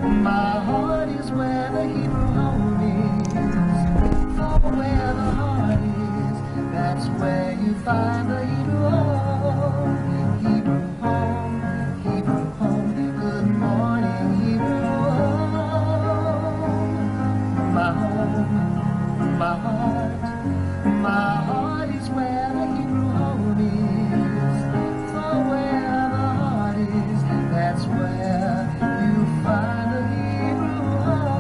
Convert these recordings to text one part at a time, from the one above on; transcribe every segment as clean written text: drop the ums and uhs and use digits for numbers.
My heart is where the Hebrew home is. For where the heart is, that's where you find the Hebrew home. Hebrew home, Hebrew home. Good morning, Hebrew home. My home, my heart is where the Hebrew home is. For where the heart is, that's where you find the Hebrew home.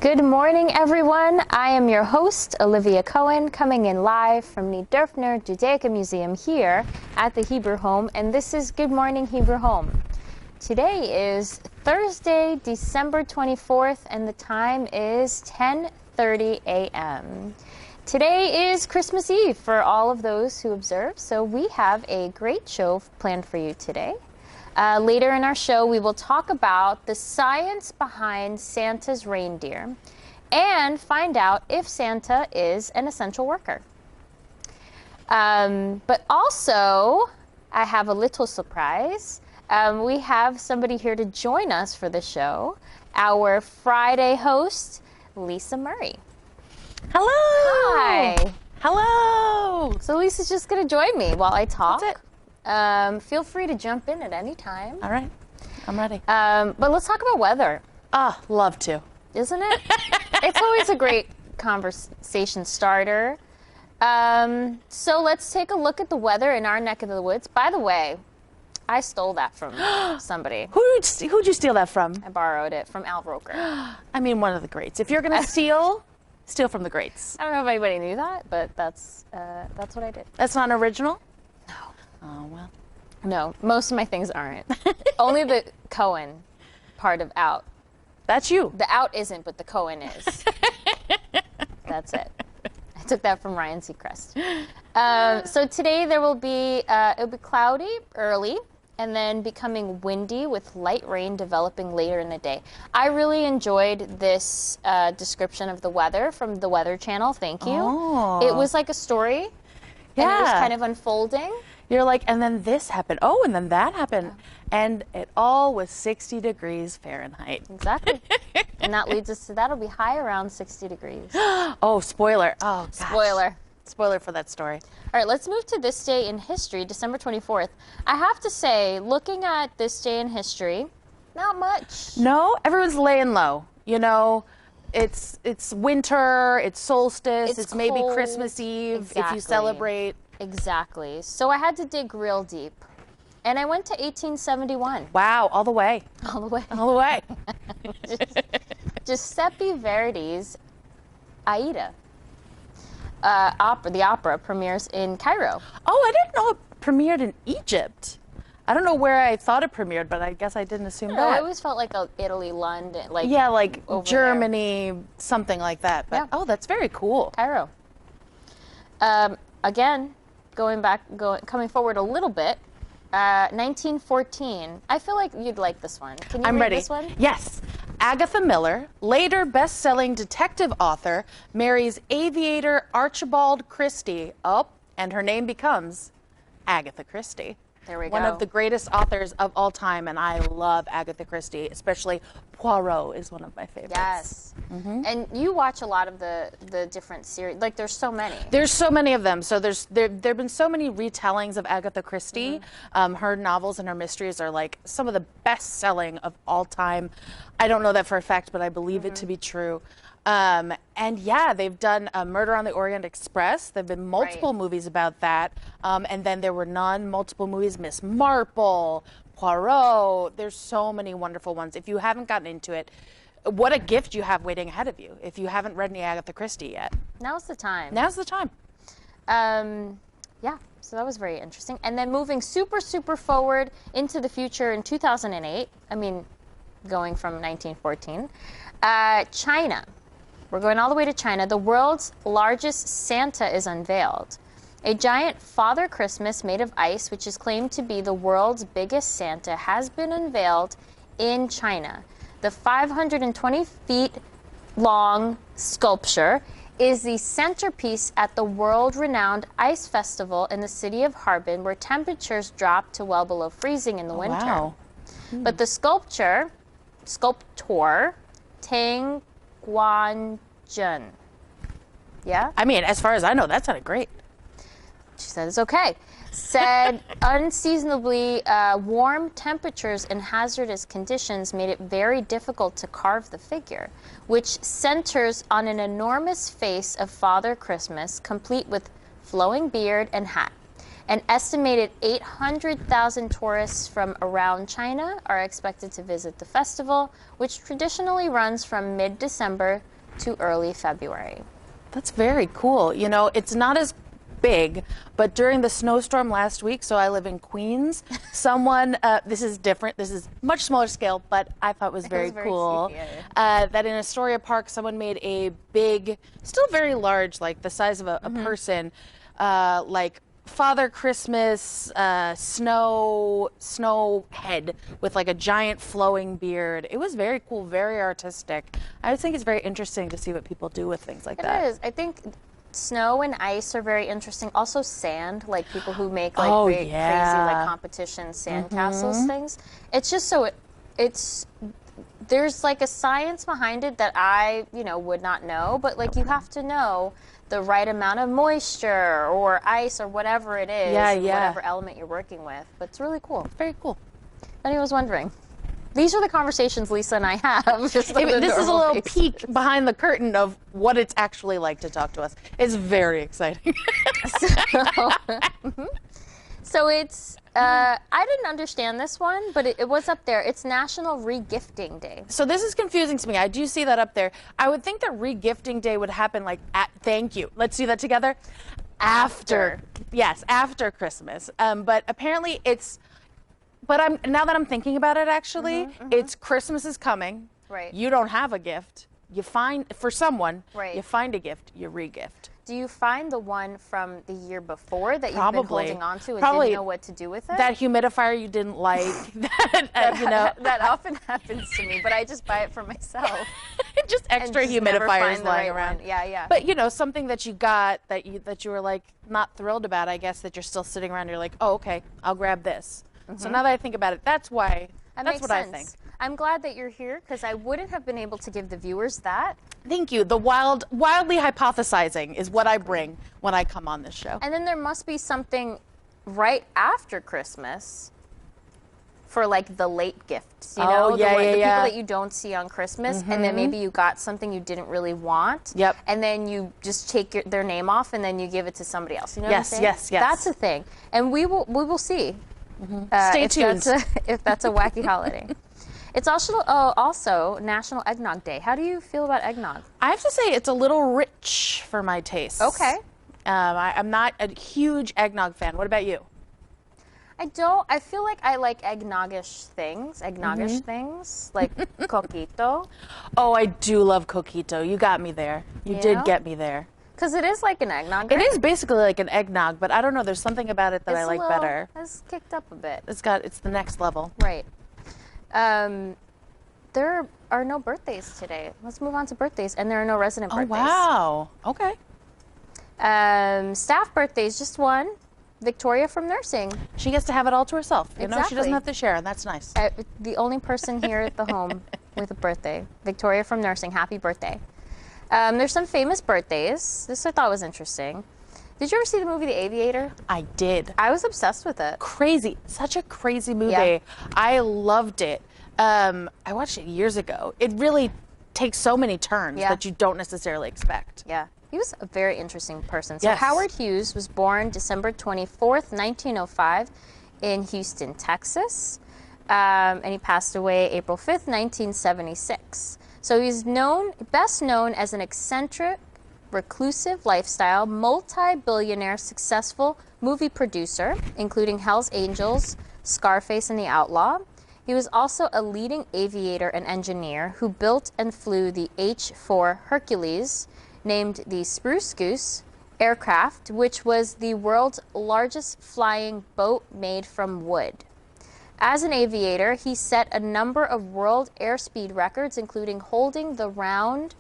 Good morning, everyone. I am your host, Olivia Cohen, coming in live from the Dörfner Judaica Museum here at the Hebrew Home, and this is Good Morning Hebrew Home. Today is Thursday, December 24th, and the time is 10:30 a.m. Today is Christmas Eve for all of those who observe, so we have a great show planned for you today. Later in our show, we will talk about the science behind Santa's reindeer and find out if Santa is an essential worker. But also, I have a little surprise. We have somebody here to join us for the show, our Friday host, Liisa Murray. Hello! Hi! Hello! So Lisa's just going to join me while I talk. That's it. Feel free to jump in at any time. All right. I'm ready. But let's talk about weather. Love to. Isn't it? It's always a great conversation starter. So let's take a look at the weather in our neck of the woods. By the way, I stole that from somebody. Who'd you steal that from? I borrowed it from Al Roker. I mean, one of the greats. If you're going to steal from the greats. I don't know if anybody knew that, but that's what I did. That's not an original? No. Oh, well. No, most of my things aren't. Only the Cohen part of out. That's you. The out isn't, but the Cohen is. That's it. I took that from Ryan Seacrest. So today there will be, it'll be cloudy early and then becoming windy with light rain developing later in the day. I really enjoyed this description of the weather from the Weather Channel. Thank you. Oh. It was like a story. Yeah. And it was kind of unfolding. You're like, and then this happened. Oh, and then that happened. And it all was 60 degrees Fahrenheit. Exactly. And that leads us to, that'll be high around 60 degrees. Oh, spoiler. Oh, gosh. Spoiler. Spoiler for that story. All right, let's move to this day in history, December 24th. I have to say, looking at this day in history, not much. No, everyone's laying low. You know, it's winter, it's solstice, it's maybe cold. Christmas Eve if Exactly. you celebrate. Exactly. So I had to dig real deep. And I went to 1871. Wow, all the way. All the way. All the way. Giuseppe Verdi's Aida. The opera premieres in Cairo. Oh, I didn't know it premiered in Egypt. I don't know where I thought it premiered, but I guess I didn't assume that. I always felt like Italy, London, like yeah, like over Germany, something like that. But Yeah. oh, that's very cool. Cairo. Again, coming forward a little bit, 1914. I feel like you'd like this one. Can you I'm read ready. this one? Yes. Agatha Miller, later best-selling detective author, marries aviator Archibald Christie. Oh, and her name becomes Agatha Christie. There we go. One of the greatest authors of all time, and I love Agatha Christie, especially Poirot is one of my favorites. Yes. And you watch a lot of the different series. Like, there's so many. There's so many of them. So there've been so many retellings of Agatha Christie. Her novels and her mysteries are like some of the best-selling of all time. I don't know that for a fact, but I believe it to be true. And yeah, they've done Murder on the Orient Express. There've been multiple movies about that. And then there were multiple movies, Miss Marple, Poirot. There's so many wonderful ones. If you haven't gotten into it, what a gift you have waiting ahead of you if you haven't read any Agatha Christie yet. Now's the time. Now's the time. Yeah, so that was very interesting. And then moving super, super forward into the future in 2008, I mean, going from 1914, China. We're going all the way to China. The world's largest Santa is unveiled. A giant Father Christmas made of ice, which is claimed to be the world's biggest Santa, has been unveiled in China. The 520 feet long sculpture is the centerpiece at the world-renowned ice festival in the city of Harbin, where temperatures drop to well below freezing in the winter. Wow. But the sculptor, Tang Guanjun. Yeah? I mean, as far as I know, that sounded great. She said it's okay. Said unseasonably warm temperatures and hazardous conditions made it very difficult to carve the figure, which centers on an enormous face of Father Christmas, complete with flowing beard and hat. An estimated 800,000 tourists from around China are expected to visit the festival, which traditionally runs from mid-December to early February. That's very cool. You know, it's not as big, but during the snowstorm last week, so I live in Queens, someone, this is different, this is much smaller scale, but I thought was very cool, that in Astoria Park, someone made a big, still very large, like the size of a person, like Father Christmas snow head with like a giant flowing beard. It was very cool, very artistic. I just think it's very interesting to see what people do with things like that. It is. I think snow and ice are very interesting. Also sand, like people who make like crazy like competition sand castles things. It's just so there's like a science behind it that I, would not know, but like you have to know the right amount of moisture or ice or whatever it is, whatever element you're working with. But it's really cool. Very cool. If anyone was wondering. These are the conversations Lisa and I have. This is a little peek behind the curtain of what it's actually like to talk to us. It's very exciting. So it's, I didn't understand this one, but it was up there. It's National Regifting Day. So this is confusing to me. I do see that up there. I would think that Regifting Day would happen like thank you. Let's do that together. After Christmas. But apparently it's, now that I'm thinking about it, actually, it's Christmas is coming. Right. You don't have a gift. You find, for someone, you find a gift, you regift. Do you find the one from the year before that you've been holding on to and Probably didn't know what to do with it? That humidifier you didn't like. That often happens to me, but I just buy it for myself. Just extra humidifiers lying around. Yeah. But something that you got that you were like not thrilled about, I guess, that you're still sitting around. You're like, oh, okay, I'll grab this. So now that I think about it, that's what I think. I'm glad that you're here because I wouldn't have been able to give the viewers that. Thank you. The wildly hypothesizing is what I bring when I come on this show. And then there must be something right after Christmas for like the late gifts, the people that you don't see on Christmas, and then maybe you got something you didn't really want. Yep. And then you just take their name off and then you give it to somebody else. You know what I'm saying? Yes. That's a thing, and we will see. Stay tuned. If that's a wacky holiday. It's also National Eggnog Day. How do you feel about eggnog? I have to say it's a little rich for my taste. Okay. I'm not a huge eggnog fan. What about you? I feel like I like eggnoggish things, like coquito. Oh, I do love coquito. You got me there. You did get me there. Because it is like an eggnog. It is basically like an eggnog, but I don't know. There's something about it that I like better. It's kicked up a bit. It's the next level. Right. There are no birthdays today. Let's move on to birthdays, and there are no resident birthdays. Oh, wow. Okay. Staff birthdays, just one. Victoria from nursing. She gets to have it all to herself. You know, she doesn't Exactly. have to share, and that's nice. The only person here at the home with a birthday. Victoria from nursing. Happy birthday. There's some famous birthdays. This I thought was interesting. Did you ever see the movie The Aviator? I did. I was obsessed with it. Crazy. Such a crazy movie. Yeah. I loved it. I watched it years ago. It really takes so many turns that you don't necessarily expect. Yeah. He was a very interesting person. So Yes. Howard Hughes was born December 24th, 1905 in Houston, Texas. And he passed away April 5th, 1976. So he's best known as an eccentric, reclusive lifestyle, multi-billionaire, successful movie producer, including Hell's Angels, Scarface, and The Outlaw. He was also a leading aviator and engineer who built and flew the H-4 Hercules, named the Spruce Goose aircraft, which was the world's largest flying boat made from wood. As an aviator, he set a number of world airspeed records, including holding the round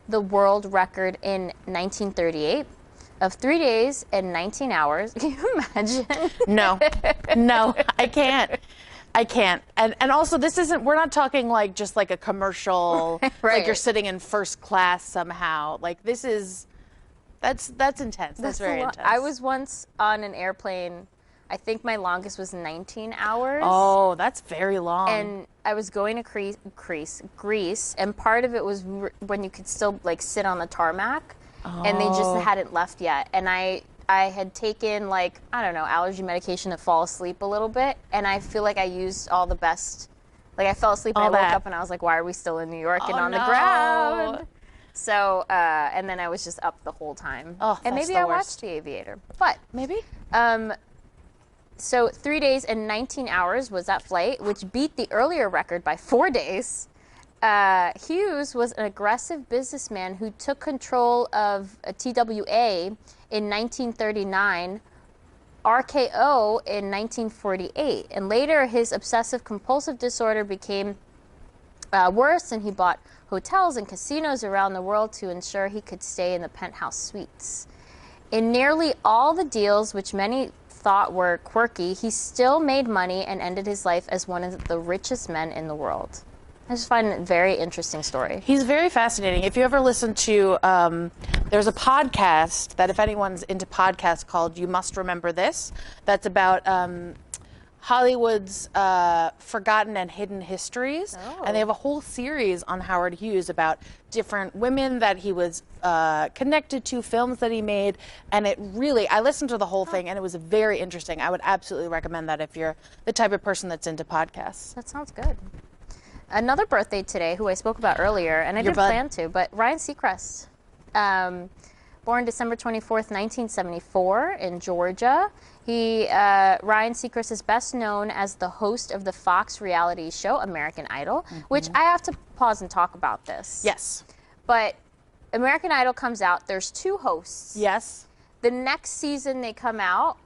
the world record in 1938 of 3 days and 19 hours. Can you imagine? No, no, I can't. I can't. And also, this isn't, we're not talking like just like a commercial, Right. like you're sitting in first class somehow. Like this is, that's intense. That's very intense. I was once on an airplane. I think my longest was 19 hours. Oh, that's very long. And I was going to Greece, and part of it was when you could still like sit on the tarmac, and they just hadn't left yet. And I had taken like, I don't know, allergy medication to fall asleep a little bit, and I feel like I used all the best. Like I fell asleep and I woke up and I was like, why are we still in New York and on the ground? So, and then I was just up the whole time. Oh, and that's maybe the I worst. watched The Aviator, but Maybe. So 3 days and 19 hours was that flight, which beat the earlier record by 4 days. Hughes was an aggressive businessman who took control of a TWA in 1939, RKO in 1948, and later his obsessive-compulsive disorder became worse, and he bought hotels and casinos around the world to ensure he could stay in the penthouse suites. In nearly all the deals, which many thought were quirky, he still made money and ended his life as one of the richest men in the world. I just find it a very interesting story. He's very fascinating. If you ever listen to, there's a podcast that if anyone's into podcasts called You Must Remember This, that's about Hollywood's forgotten and hidden histories. And they have a whole series on Howard Hughes about different women that he was connected to, films that he made. And it really, I listened to the whole thing and it was very interesting. I would absolutely recommend that if you're the type of person that's into podcasts. That sounds good. Another birthday today, who I spoke about earlier, and I didn't plan to, but Ryan Seacrest. Born December 24th, 1974 in Georgia. Ryan Seacrest is best known as the host of the Fox reality show American Idol, which I have to pause and talk about this. Yes. But American Idol comes out, there's 2 hosts. Yes. The next season they come out,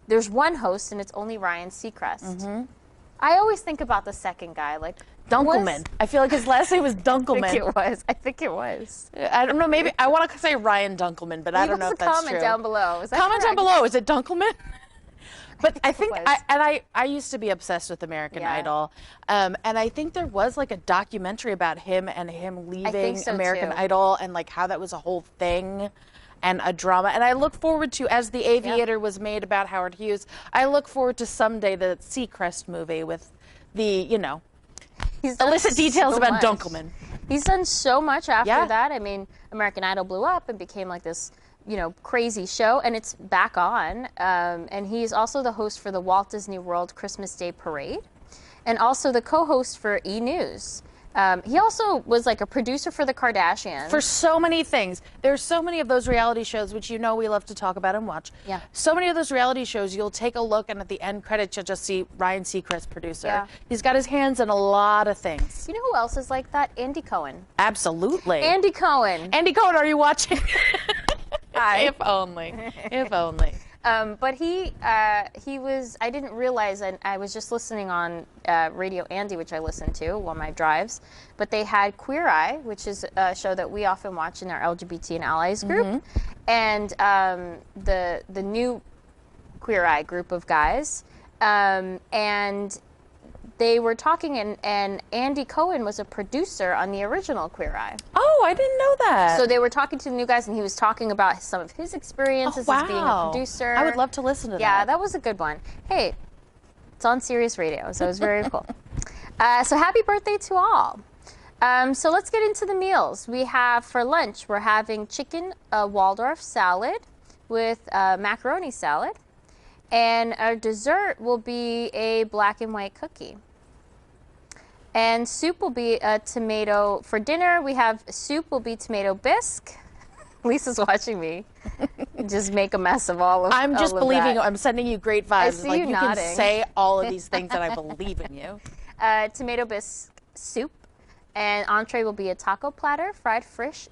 there's 1 host and it's only Ryan Seacrest. I always think about the second guy, like Dunkelman. I feel like his last name was Dunkelman. I think it was. I don't know, maybe, I want to say Ryan Dunkelman, but I don't know if that's true. Comment down below. Is that Comment down correct? below. Is it Dunkelman? But I think, it was. I used to be obsessed with American Idol. And I think there was like a documentary about him and him leaving so, American too. Idol and like how that was a whole thing and a drama. And I look forward to, as The Aviator was made about Howard Hughes, I look forward to someday the Seacrest movie with the, you know, illicit details about Dunkelman. He's done so much after that. I mean, American Idol blew up and became like this, you know, crazy show, and it's back on. And he's also the host for the Walt Disney World Christmas Day Parade, and also the co-host for E! News. He also was like a producer for the Kardashians. For so many things. There's so many of those reality shows, which you know we love to talk about and watch. Yeah. So many of those reality shows, you'll take a look and at the end credits, you'll just see Ryan Seacrest, producer. Yeah. He's got his hands in a lot of things. You know who else is like that? Andy Cohen. Absolutely. Andy Cohen. Andy Cohen, are you watching? Hi. If only. If only. But he was, I didn't realize, and I was just listening on Radio Andy, which I listen to on my drives, but they had Queer Eye, which is a show that we often watch in our LGBT and Allies group, and the new Queer Eye group of guys, and they were talking, and Andy Cohen was a producer on the original Queer Eye. Oh, I didn't know that. So they were talking to the new guys, and he was talking about some of his experiences as being a producer. I would love to listen to that. Yeah, that was a good one. Hey, it's on Sirius Radio, so it was very cool. So happy birthday to all. So let's get into the meals. We have, for lunch, we're having chicken Waldorf salad with macaroni salad. And our dessert will be a black and white cookie. And soup will be a tomato. For dinner, we have soup will be tomato bisque. Lisa's watching me just make a mess of all of I'm just all of believing that. you. I'm sending you great vibes. I see like you you nodding. can say all of these things and I believe in you. Tomato bisque soup. And entree will be a taco platter, fried fish.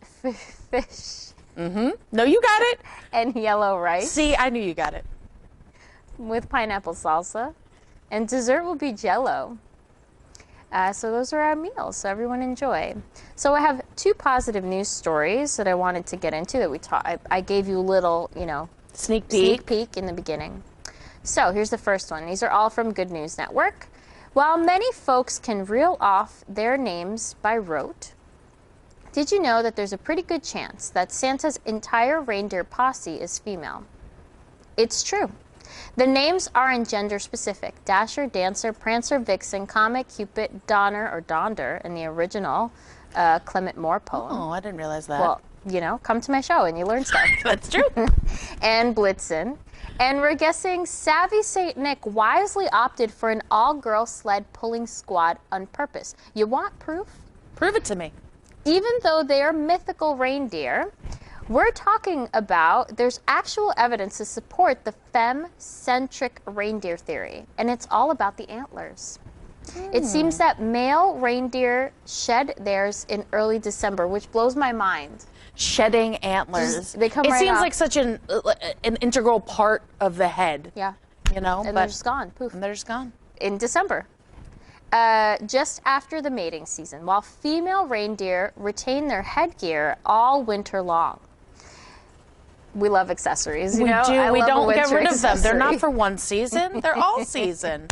No, you got it. And yellow rice. See, I knew you got it. With pineapple salsa. And dessert will be Jell-O. So those are our meals, so everyone enjoy. So I have two positive news stories that I wanted to get into that we I gave you a little, Sneak peek in the beginning. So here's the first one. These are all from Good News Network. While many folks can reel off their names by rote, did you know that there's a pretty good chance that Santa's entire reindeer posse is female? It's true. The names aren't gender specific. Dasher, Dancer, Prancer, Vixen, Comet, Cupid, Donner or Donder in the original Clement Moore poem. Oh, I didn't realize that. Well, come to my show and you learn stuff. That's true. And Blitzen. And we're guessing Savvy Saint Nick wisely opted for an all-girl sled pulling squad on purpose. You want proof? Prove it to me. Even though they are mythical reindeer, we're talking about, there's actual evidence to support the femme-centric reindeer theory, and it's all about the antlers. It seems that male reindeer shed theirs in early December, which blows my mind. Shedding antlers. They come it right seems off. like such an integral part of the head. Yeah. You know? And they're just gone. Poof. And they're just gone. In December. Just after the mating season, while female reindeer retain their headgear all winter long. We love accessories, you know? We love a don't get winter rid of them. They're not accessory. for one season. They're all season.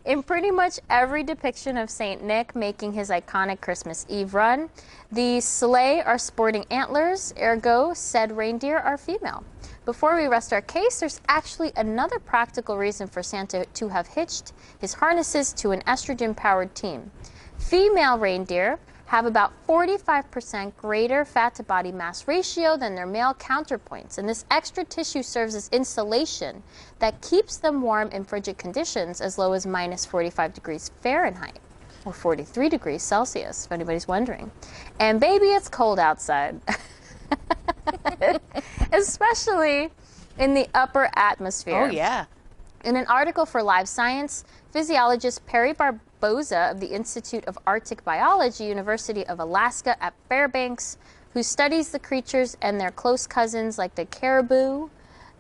In pretty much every depiction of Saint Nick making his iconic Christmas Eve run, the sleigh are sporting antlers, ergo said reindeer are female. Before we rest our case, there's actually another practical reason for Santa to have hitched his harnesses to an estrogen-powered team. Female reindeer have about 45% greater fat-to-body mass ratio than their male counterpoints, and this extra tissue serves as insulation that keeps them warm in frigid conditions as low as minus 45 degrees Fahrenheit, or 43 degrees Celsius, if anybody's wondering. And baby, it's cold outside. Especially in the upper atmosphere. Oh, yeah. In an article for Live Science, physiologist Perry Barboza of the Institute of Arctic Biology, University of Alaska at Fairbanks, who studies the creatures and their close cousins like the caribou,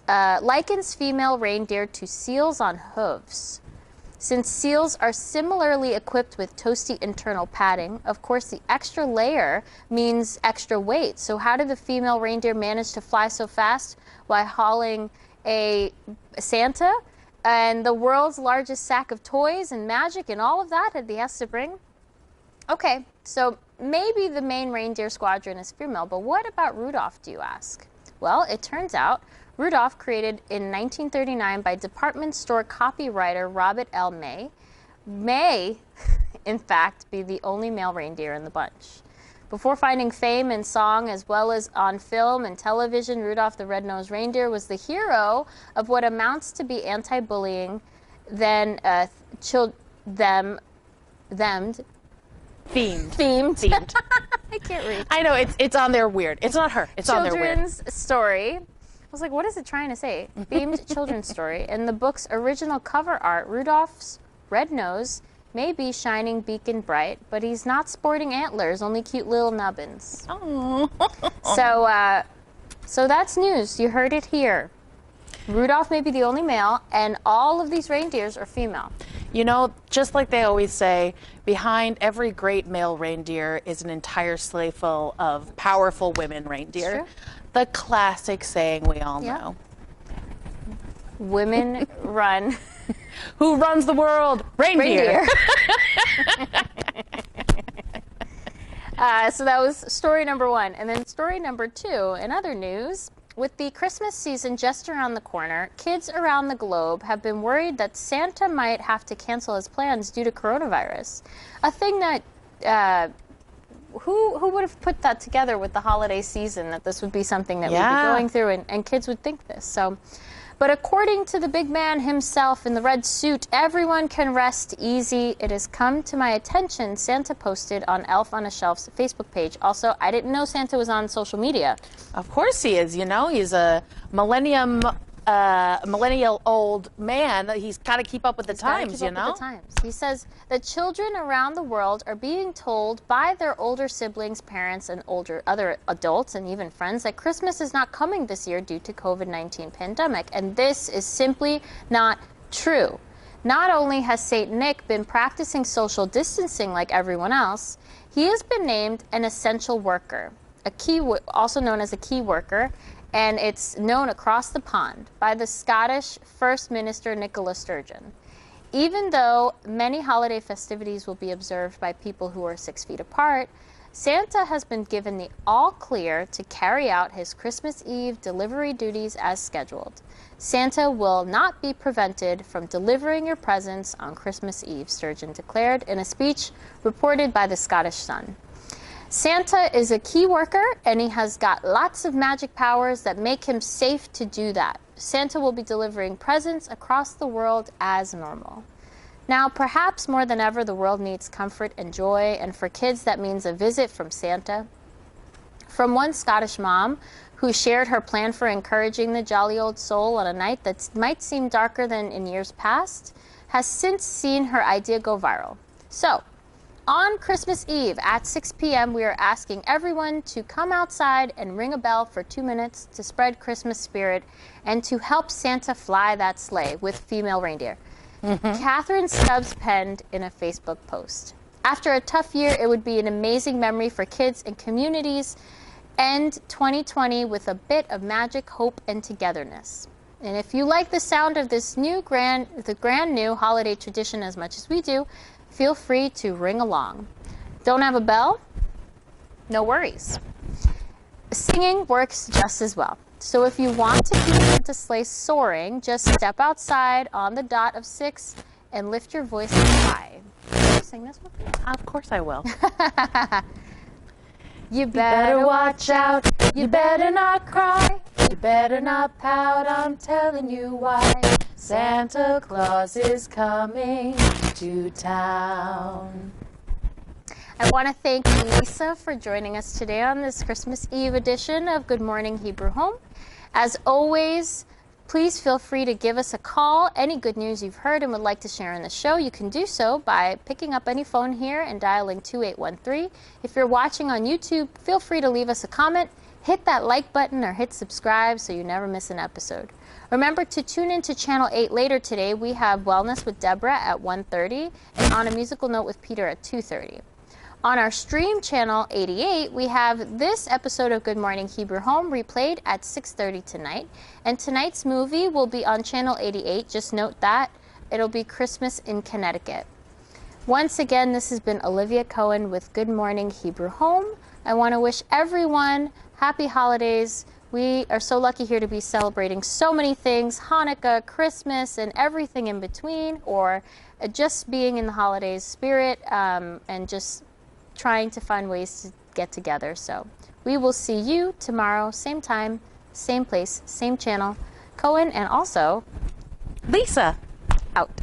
likens female reindeer to seals on hooves. Since seals are similarly equipped with toasty internal padding, of course the extra layer means extra weight. So how did the female reindeer manage to fly so fast while hauling a Santa and the world's largest sack of toys and magic and all of that that he has to bring? Okay, so maybe the main reindeer squadron is female, but what about Rudolph, do you ask? Well, it turns out Rudolph, created in 1939 by department store copywriter Robert L. may, in fact, be the only male reindeer in the bunch. Before finding fame in song as well as on film and television, Rudolph the Red-Nosed Reindeer was the hero of what amounts to be anti-bullying, then themed. I can't read. I know, it's on there weird. It's not her. It's on there weird. Children's story. I was like, what is it trying to say? Themed children's story. In the book's original cover art, Rudolph's red nose may be shining beacon bright, but he's not sporting antlers, only cute little nubbins. Oh. So that's news. You heard it here. Rudolph may be the only male, and all of these reindeers are female. You know, just like they always say, behind every great male reindeer is an entire sleigh full of powerful women reindeer. Sure. The classic saying we all know. Women run. Who runs the world? Reindeer. So that was story number one. And then story number two, in other news, with the Christmas season just around the corner, kids around the globe have been worried that Santa might have to cancel his plans due to coronavirus. A thing that, who would have put that together with the holiday season, that this would be something that we'd be going through, and kids would think this. So, but according to the big man himself in the red suit, everyone can rest easy. It has come to my attention, Santa posted on Elf on a Shelf's Facebook page. Also, I didn't know Santa was on social media. Of course he is. You know, he's a millennial old man. He's got to keep up with the times, you know? He says that children around the world are being told by their older siblings, parents, and other adults, and even friends, that Christmas is not coming this year due to COVID-19 pandemic. And this is simply not true. Not only has Saint Nick been practicing social distancing like everyone else, he has been named an essential worker, also known as a key worker, and it's known across the pond by the Scottish First Minister Nicola Sturgeon. Even though many holiday festivities will be observed by people who are 6 feet apart, Santa has been given the all clear to carry out his Christmas Eve delivery duties as scheduled. Santa will not be prevented from delivering your presents on Christmas Eve, Sturgeon declared in a speech reported by the Scottish Sun. Santa is a key worker, and he has got lots of magic powers that make him safe to do that. Santa will be delivering presents across the world as normal. Now, perhaps more than ever, the world needs comfort and joy, and for kids, that means a visit from Santa. From one Scottish mom who shared her plan for encouraging the jolly old soul on a night that might seem darker than in years past, has since seen her idea go viral. So, on Christmas Eve at 6 p.m., we are asking everyone to come outside and ring a bell for 2 minutes to spread Christmas spirit and to help Santa fly that sleigh with female reindeer. Catherine Stubbs penned in a Facebook post. After a tough year, it would be an amazing memory for kids and communities. End 2020 with a bit of magic, hope, and togetherness. And if you like the sound of this grand new holiday tradition as much as we do, feel free to ring along. Don't have a bell? No worries. Singing works just as well. So if you want to keep Santa sleigh soaring, just step outside on the dot of 6 and lift your voice high. Can you sing this one? Of course I will. You better watch out, you better not cry, You better not pout, I'm telling you why. Santa Claus is coming to town. I want to thank Liisa for joining us today on this Christmas Eve edition of Good Morning Hebrew Home. As always, please feel free to give us a call. Any good news you've heard and would like to share in the show, you can do so by picking up any phone here and dialing 2813. If you're watching on YouTube, feel free to leave us a comment, hit that like button, or hit subscribe so you never miss an episode. Remember to tune in to Channel 8 later today. We have Wellness with Deborah at 1:30 and On a Musical Note with Peter at 2:30. On our stream channel 88, we have this episode of Good Morning Hebrew Home replayed at 6:30 tonight. And tonight's movie will be on channel 88. Just note that. It'll be Christmas in Connecticut. Once again, this has been Olivia Cohen with Good Morning Hebrew Home. I want to wish everyone happy holidays. We are so lucky here to be celebrating so many things, Hanukkah, Christmas, and everything in between, or just being in the holidays spirit and just trying to find ways to get together. So we will see you tomorrow, same time, same place, same channel. Cohen and also Liisa. Out.